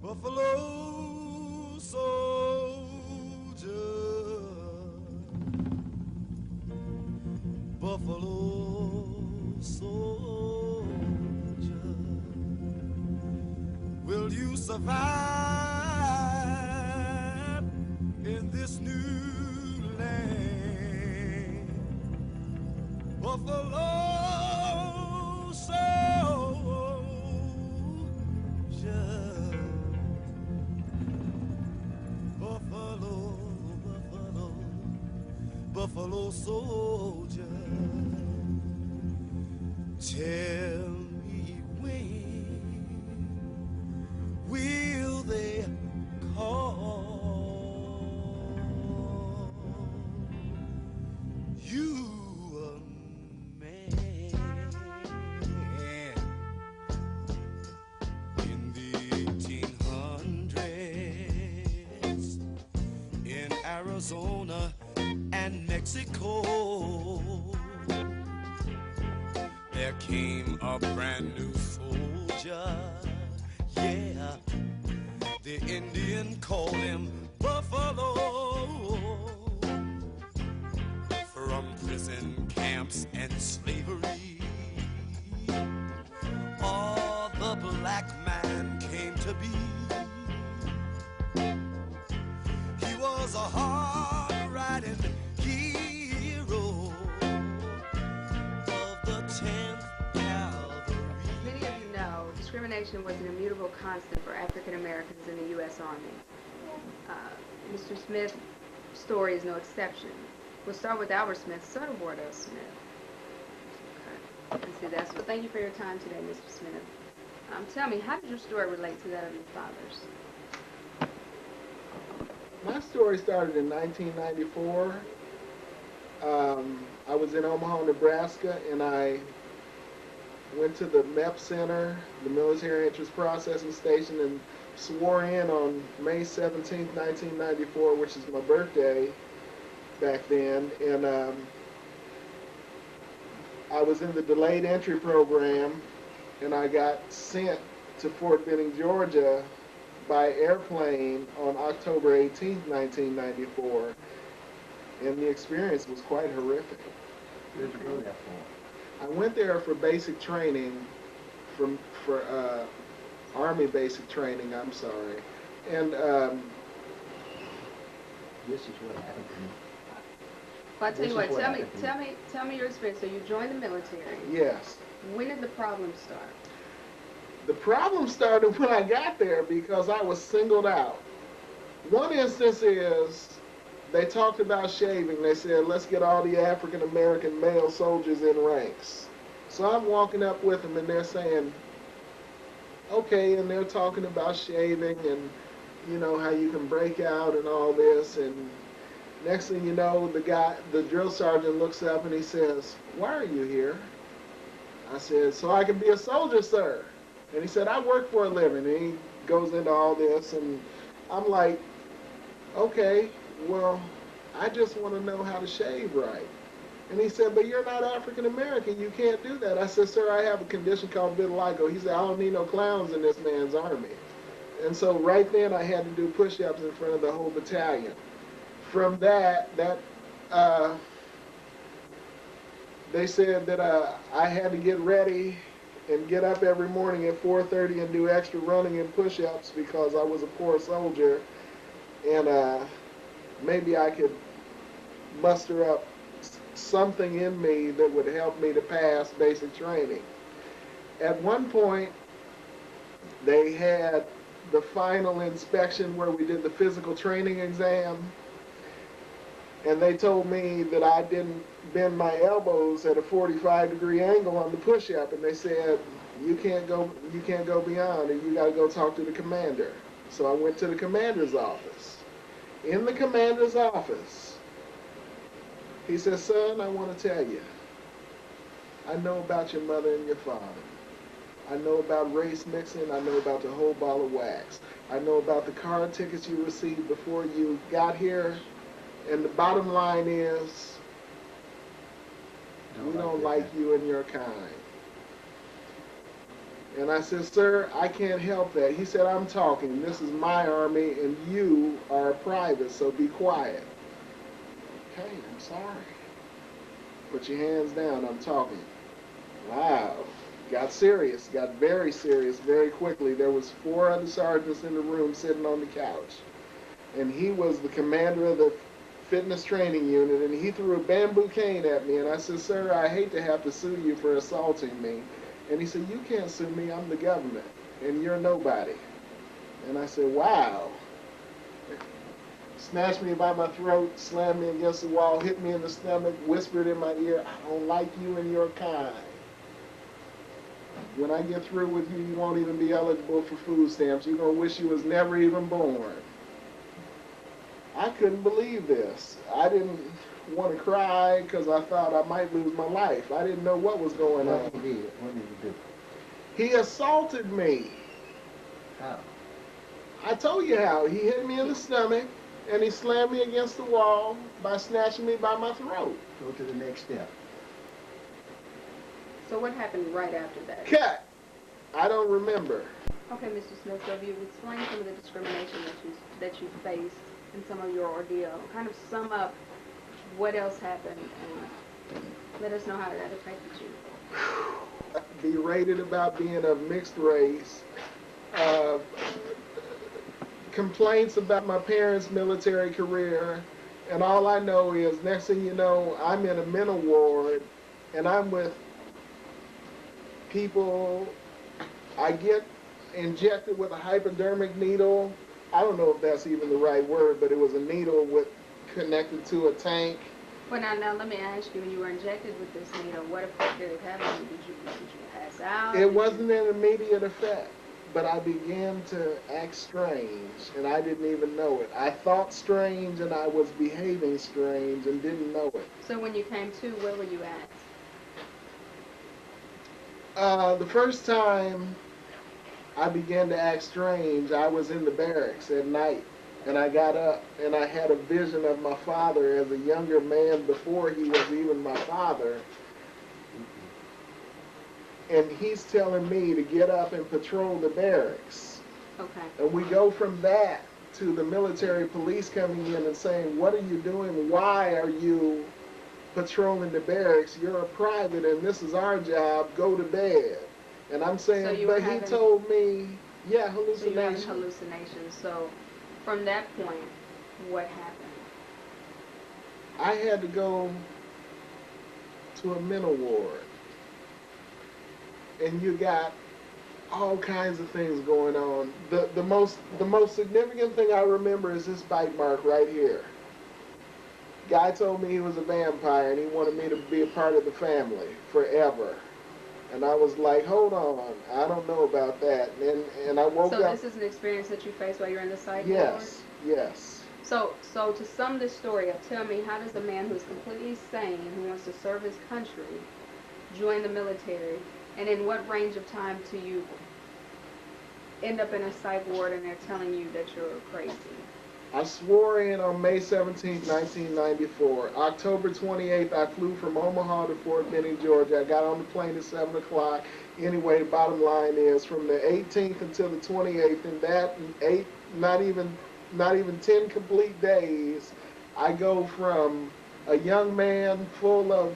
Buffalo soldier, buffalo soldier, will you survive in this new land? Buffalo soldier, buffalo, buffalo, buffalo soldier, tell me when will they call you a man? In the 1800s, in Arizona and Mexico, there came a brand new soldier. Yeah, the Indian called him Buffalo. From prison camps and slavery, all the black man came to be. He was a hard-riding hero of the 10th Cavalry. Many of you know, discrimination was an immutable constant for African Americans in the U.S. Army. Mr. Smith's story is no exception. We'll start with Albert Smith, son of Wardell Smith. Okay. And see, that's well. Thank you for your time today, Mr. Smith. Tell me, how did your story relate to that of your father's? My story started in 1994. I was in Omaha, Nebraska, and I went to the MEP Center, the Military Interest Processing Station, and swore in on May 17th, 1994, which is my birthday back then. And I was in the delayed entry program, and I got sent to Fort Benning, Georgia by airplane on October 18th, 1994. And the experience was quite horrific. Where did you go there for? I went there for basic training, for Army basic training, I'm sorry. And This is what happened to me. Well, I tell you This what, is what happened to tell me your experience. So you joined the military. yes. When did the problem start? The problem started when I got there because I was singled out. One instance is they talked about shaving. They said, let's get all the African American male soldiers in ranks. So I'm walking up with them and they're saying, okay, and they're talking about shaving and, you know, how you can break out and all this. And next thing you know, the drill sergeant looks up and he says, why are you here? I said, so I can be a soldier, sir. And he said, I work for a living. And he goes into all this, and I'm like, okay, well, I just want to know how to shave right. And he said, but you're not African American. You can't do that. I said, sir, I have a condition called vitiligo. He said, I don't need no clowns in this man's army. And so right then I had to do push-ups in front of the whole battalion. From that they said that I had to get ready and get up every morning at 4:30 and do extra running and push-ups because I was a poor soldier, and maybe I could muster up something in me that would help me to pass basic training. At one point, they had the final inspection where we did the physical training exam, and they told me that I didn't bend my elbows at a 45-degree angle on the push-up, and they said, you can't go beyond, and you got to go talk to the commander. So I went to the commander's office. In the commander's office, he said, son, I want to tell you, I know about your mother and your father. I know about race mixing. I know about the whole ball of wax. I know about the car tickets you received before you got here. And the bottom line is, we don't like you and your kind. And I said, sir, I can't help that. He said, I'm talking. This is my army, and you are a private, so be quiet. Okay, I'm sorry. Put your hands down. I'm talking. Wow. Got serious. Got very serious very quickly. There was 4 other sergeants in the room sitting on the couch. And he was the commander of the fitness training unit, and he threw a bamboo cane at me. And I said, sir, I hate to have to sue you for assaulting me. And he said, you can't sue me. I'm the government, and you're nobody. And I said, wow. Snatched me by my throat, slammed me against the wall, hit me in the stomach, whispered in my ear, I don't like you and your kind. When I get through with you, you won't even be eligible for food stamps. You're going to wish you was never even born. I couldn't believe this. I didn't want to cry because I thought I might lose my life. I didn't know what was going on. What did he do? He assaulted me. How? I told you how. He hit me in the stomach, and he slammed me against the wall by snatching me by my throat. Go to the next step. So what happened right after that? Cut. I don't remember. Okay, Mr. Smith, so if you explain some of the discrimination that you faced in some of your ordeal, kind of sum up what else happened and let us know how that affected you. Berated about being of mixed race. Complaints about my parents' military career. And all I know is, next thing you know, I'm in a mental ward, and I'm with people. I get injected with a hypodermic needle. I don't know if that's even the right word, but it was a needle connected to a tank. Well, now let me ask you, when you were injected with this needle, what effect did it have on you? Did you pass out? It wasn't an immediate effect, but I began to act strange, and I didn't even know it. I thought strange, and I was behaving strange, and didn't know it. So when you came to, where were you at? The first time I began to act strange, I was in the barracks at night, and I got up, and I had a vision of my father as a younger man before he was even my father. And he's telling me to get up and patrol the barracks. Okay. And we go from that to the military police coming in and saying, what are you doing? Why are you patrolling the barracks? You're a private, and this is our job. Go to bed. And I'm saying, So but he told me, yeah, So you had hallucinations. hallucinations. So from that point, what happened? I had to go to a mental ward. And you got all kinds of things going on. The most significant thing I remember is this bite mark right here. Guy told me he was a vampire and he wanted me to be a part of the family forever. And I was like, hold on, I don't know about that. And I woke up. So this is an experience that you faced while you're in the psych ward? Yes. So to sum this story up, tell me, how does a man who's completely sane, who wants to serve his country, join the military? And in what range of time do you end up in a psych ward and they're telling you that you're crazy? I swore in on May 17, 1994. October 28th, I flew from Omaha to Fort Benning, Georgia. I got on the plane at 7 o'clock. Anyway, the bottom line is, from the 18th until the 28th, in that not even 10 complete days, I go from a young man full of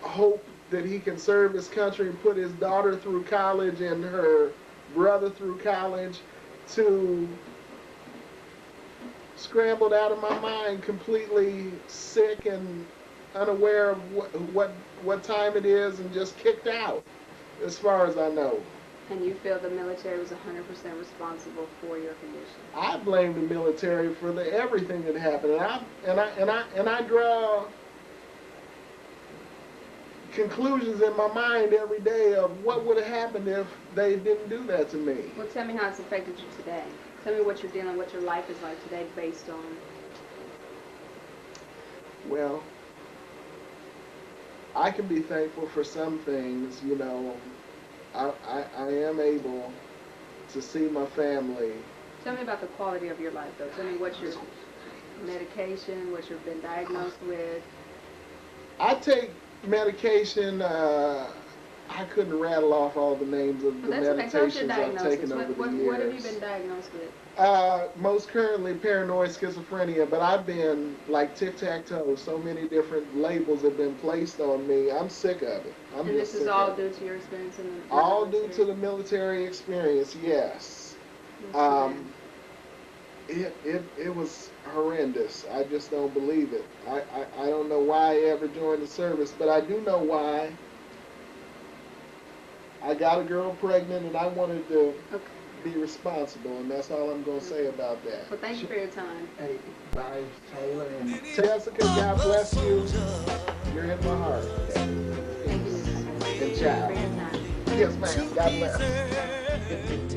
hope that he can serve his country and put his daughter through college and her brother through college, to scrambled out of my mind, completely sick and unaware of what time it is, and just kicked out, as far as I know. And you feel the military was 100% responsible for your condition? I blame the military for everything that happened, and I draw conclusions in my mind every day of what would have happened if they didn't do that to me. Well, tell me how it's affected you today. Tell me what you're dealing, what your life is like today based on. Well, I can be thankful for some things, you know. I am able to see my family. Tell me about the quality of your life, though. Tell me what's your medication, what you've been diagnosed with. I take medication I couldn't rattle off all the names of the Well, that's okay. Tell us your meditations I've taken diagnosis. over What the years. have you been diagnosed with? Most currently paranoid schizophrenia, but I've been like tic-tac-toe. So many different labels have been placed on me. I'm sick of it. I'm And just this is sick all of it. due to your experience in the All due military? to the military experience, yes. Yes, It was horrendous. I just don't believe it. I don't know why I ever joined the service, but I do know why. I got a girl pregnant and I wanted to okay. be responsible, and that's all I'm going to say about that. Well, thank you for your time. Hey, bye, Taylor, and Jessica, God bless you. You're in my heart. Thank you, Mrs. Smith. And Thank you ciao. for your time. Yes, ma'am. God bless.